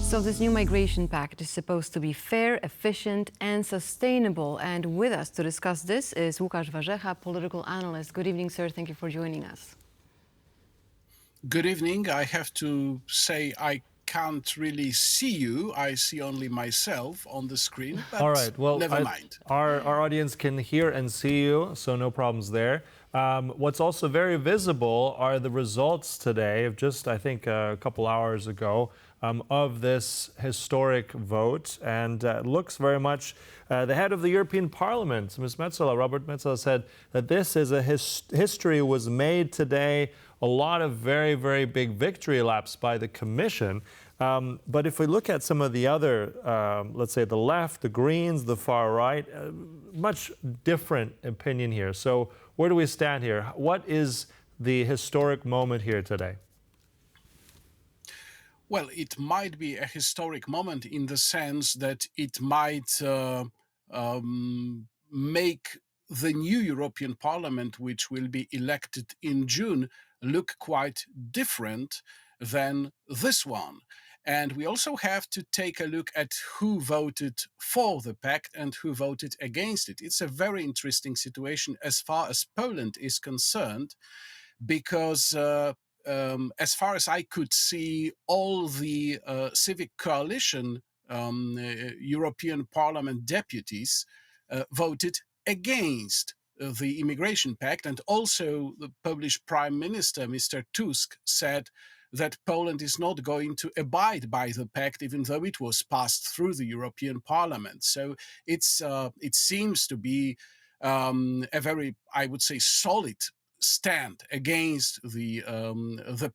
So this new migration pact is supposed to be fair, efficient and sustainable. And with us to discuss this is Łukasz Warzecha, political analyst. Good evening, sir. Thank you for joining us. Good evening. I have to say I can't really see you. I see only myself on the screen, but all right. Well, never mind. Our audience can hear and see you, so no problems there. What's also very visible are the results today of just, I think, a couple hours ago of this historic vote. And it looks very much the head of the European Parliament, Ms. Metsola, Robert Metsola, said that this is a history was made today. A lot of very, very big victory laps by the Commission. But if we look at some of the other, let's say the left, the Greens, the far right, much different opinion here. So where do we stand here? What is the historic moment here today? Well, it might be a historic moment in the sense that it might make the new European Parliament, which will be elected in June, look quite different than this one. And we also have to take a look at who voted for the pact and who voted against it. It's a very interesting situation as far as Poland is concerned, because as far as I could see, all the civic coalition European Parliament deputies voted against the immigration pact. And also the Polish Prime Minister, Mr. Tusk, said that Poland is not going to abide by the pact, even though it was passed through the European Parliament. So it seems to be a very, I would say, solid stand against the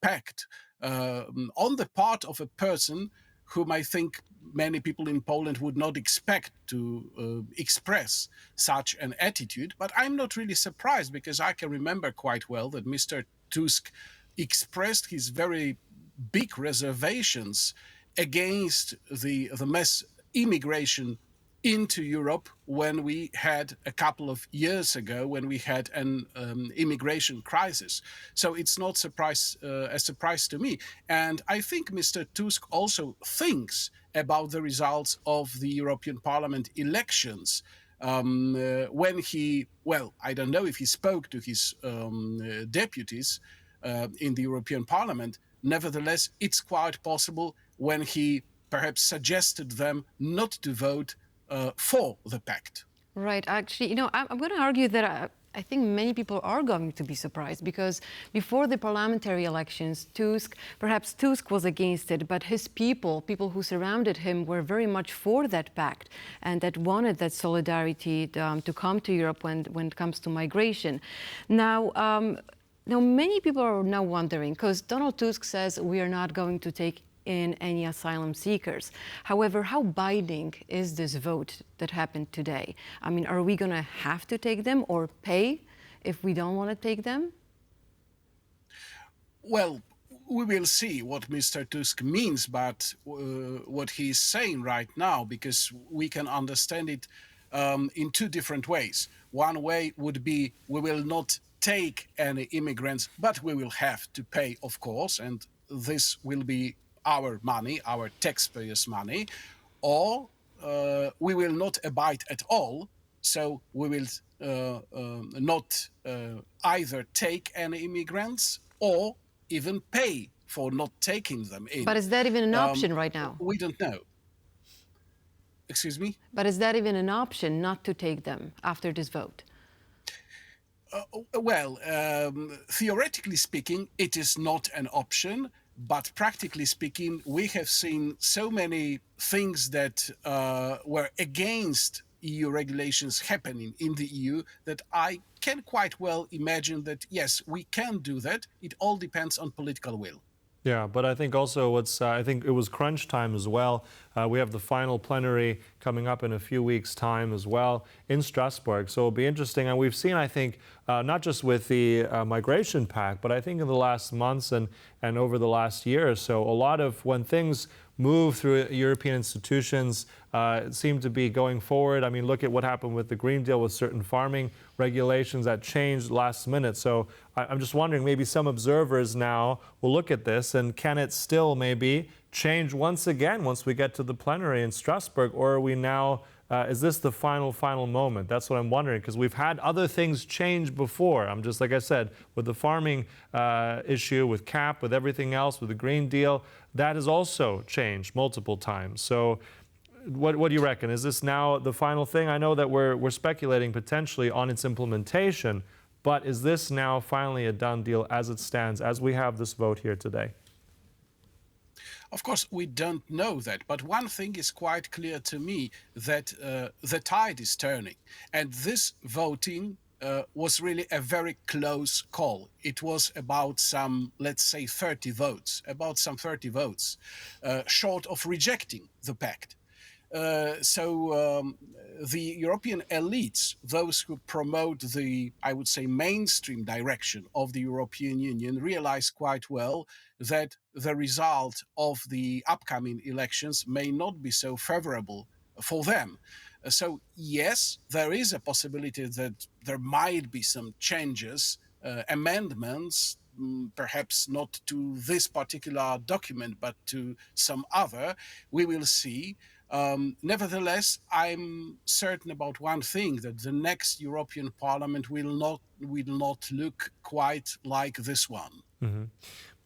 pact on the part of a person whom I think many people in Poland would not expect to express such an attitude. But I'm not really surprised, because I can remember quite well that Mr. Tusk expressed his very big reservations against the mass immigration into Europe when we had a couple of years ago, when we had an immigration crisis. So it's not a surprise to me. And I think Mr. Tusk also thinks about the results of the European Parliament elections when he, well, I don't know if he spoke to his deputies in the European Parliament. Nevertheless, it's quite possible when he perhaps suggested them not to vote for the pact. Right. Actually, you know, I'm going to argue that I think many people are going to be surprised, because before the parliamentary elections, perhaps Tusk was against it, but his people who surrounded him were very much for that pact and that wanted that solidarity to come to Europe when it comes to migration. Now, many people are now wondering, because Donald Tusk says we are not going to take in any asylum seekers. However, how binding is this vote that happened today? I mean, are we going to have to take them or pay if we don't want to take them? Well, we will see what Mr. Tusk means, but what he's saying right now, because we can understand it in two different ways. One way would be we will not take any immigrants, but we will have to pay, of course, and this will be our money, our taxpayers' money, or we will not abide at all. So we will not either take any immigrants or even pay for not taking them in. But is that even an option right now? We don't know. Excuse me? But is that even an option not to take them after this vote? Well, theoretically speaking, it is not an option. But practically speaking, we have seen so many things that were against EU regulations happening in the EU that I can quite well imagine that, yes, we can do that. It all depends on political will. Yeah, but I think also I think it was crunch time as well. We have the final plenary coming up in a few weeks' time as well in Strasbourg. So it'll be interesting. And we've seen, I think, not just with the migration pact, but I think in the last months and and over the last year or so, a lot of when things move through European institutions seem to be going forward. I mean, look at what happened with the Green Deal with certain farming regulations that changed last minute. So I'm just wondering, maybe some observers now will look at this, and can it still maybe change once again once we get to the plenary in Strasbourg, or are we now, is this the final moment? That's what I'm wondering, because we've had other things change before. I'm just, like I said, with the farming issue, with CAP, with everything else, with the Green Deal, that has also changed multiple times. So what do you reckon? Is this now the final thing? I know that we're speculating potentially on its implementation, but is this now finally a done deal as it stands, as we have this vote here today? Of course, we don't know that, but one thing is quite clear to me, that the tide is turning. And this voting was really a very close call. It was about some, let's say, 30 votes, short of rejecting the pact. The European elites, those who promote the, I would say, mainstream direction of the European Union, realize quite well that the result of the upcoming elections may not be so favorable for them. So yes, there is a possibility that there might be some changes, amendments, perhaps not to this particular document, but to some other. We will see. Nevertheless, I'm certain about one thing, that the next European Parliament will not look quite like this one. Mm-hmm.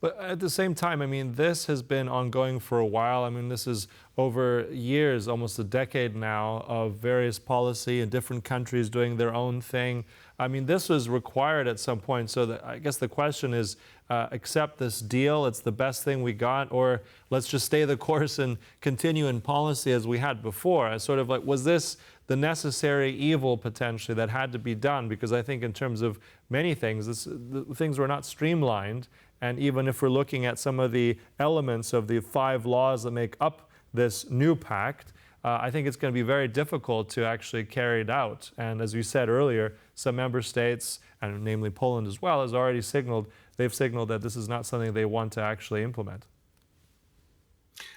But at the same time, I mean, this has been ongoing for a while. I mean, this is over years, almost a decade now, of various policy in different countries doing their own thing. I mean, this was required at some point. So I guess the question is, accept this deal, it's the best thing we got, or let's just stay the course and continue in policy as we had before? Sort of like, was this the necessary evil potentially that had to be done? Because I think in terms of many things, things were not streamlined. And even if we're looking at some of the elements of the 5 laws that make up this new pact, I think it's going to be very difficult to actually carry it out. And as you said earlier, some member states, and namely Poland as well, has already signaled that this is not something they want to actually implement.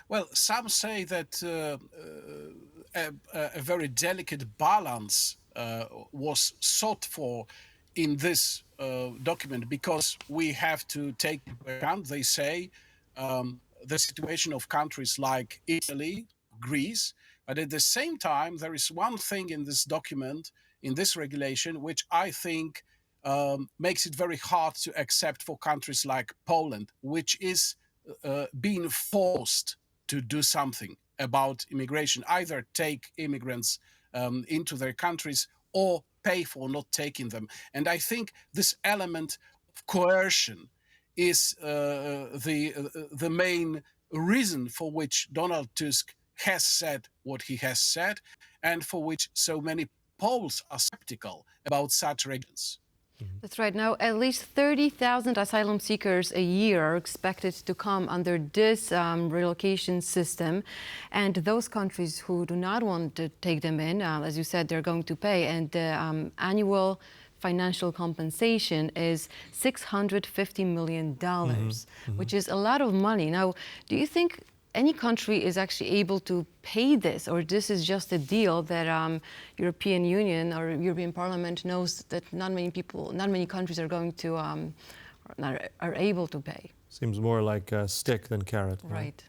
Well, some say that a very delicate balance was sought for in this document, because we have to take into account, they say, the situation of countries like Italy, Greece. But at the same time, there is one thing in this document, in this regulation, which I think makes it very hard to accept for countries like Poland, which is being forced to do something about immigration, either take immigrants into their countries or pay for not taking them. And I think this element of coercion is the main reason for which Donald Tusk has said what he has said, and for which so many Poles are skeptical about such regulations. That's right. Now, at least 30,000 asylum seekers a year are expected to come under this relocation system. And those countries who do not want to take them in, as you said, they're going to pay. And the annual financial compensation is $650 million, which is a lot of money. Now, do you think any country is actually able to pay this, or this is just a deal that European Union or European Parliament knows that not many countries are going to, are able to pay? Seems more like a stick than carrot. Right.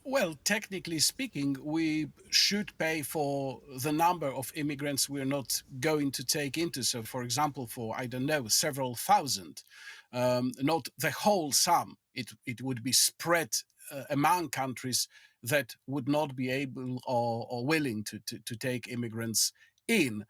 Well, technically speaking, we should pay for the number of immigrants we're not going to take into. So, for example, for, I don't know, several thousand, not the whole sum. It would be spread among countries that would not be able or willing to take immigrants in.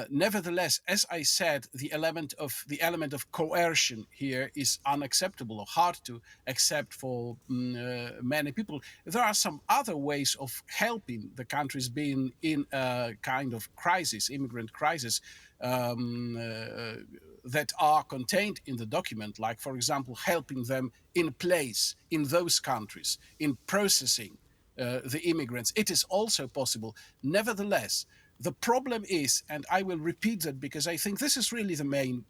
Nevertheless, as I said, the element of coercion here is unacceptable or hard to accept for many people. There are some other ways of helping the countries being in a kind of crisis, immigrant crisis, that are contained in the document, like, for example, helping them in place in those countries, in processing the immigrants. It is also possible. Nevertheless, the problem is, and I will repeat that because I think this is really the main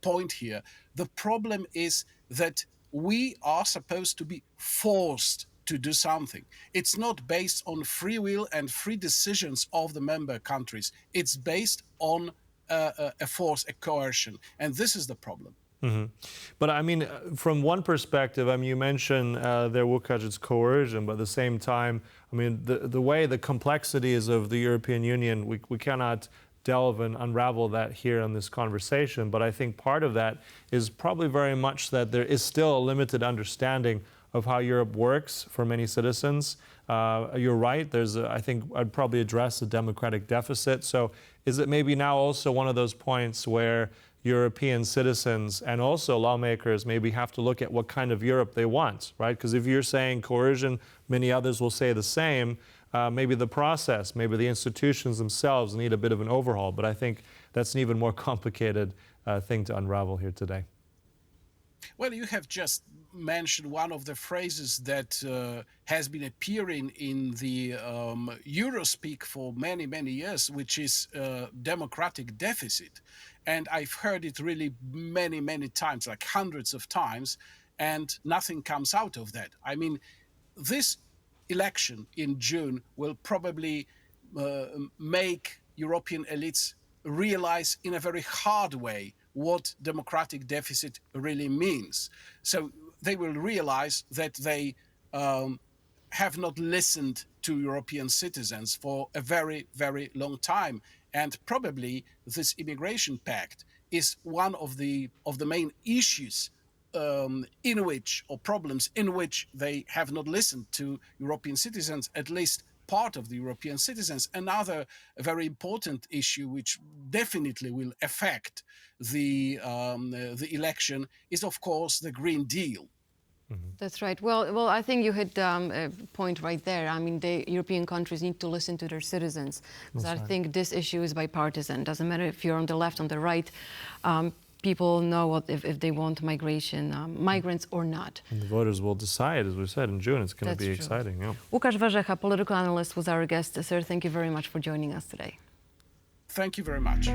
point here, the problem is that we are supposed to be forced to do something. It's not based on free will and free decisions of the member countries. It's based on a force, a coercion. And this is the problem. Mm-hmm. But I mean, from one perspective, I mean, you mentioned there, Łukasz, it's coercion, but at the same time, I mean, the way the complexities of the European Union, we cannot delve and unravel that here in this conversation. But I think part of that is probably very much that there is still a limited understanding of how Europe works for many citizens. You're right. I think I'd probably address the democratic deficit. So is it maybe now also one of those points where European citizens and also lawmakers maybe have to look at what kind of Europe they want, right? Because if you're saying coercion, many others will say the same. Maybe the process, maybe the institutions themselves need a bit of an overhaul. But I think that's an even more complicated thing to unravel here today. Well, you have just mentioned one of the phrases that has been appearing in the Eurospeak for many, many years, which is democratic deficit. And I've heard it really many, many times, like hundreds of times, and nothing comes out of that. I mean, this election in June will probably make European elites realize in a very hard way what democratic deficit really means. So they will realize that they have not listened to European citizens for a very, very long time. And probably this immigration pact is one of the main issues in which, or problems in which they have not listened to European citizens, at least part of the European citizens. Another very important issue, which definitely will affect the election, is of course the Green Deal. That's right. Well, I think you hit a point right there. I mean, the European countries need to listen to their citizens, because I think this issue is bipartisan. Doesn't matter if you're on the left, on the right. People know if they want migration, migrants or not. And the voters will decide, as we said, in June. It's going to be exciting. Yeah. Łukasz Warzecha, political analyst, was our guest. Sir, thank you very much for joining us today. Thank you very much.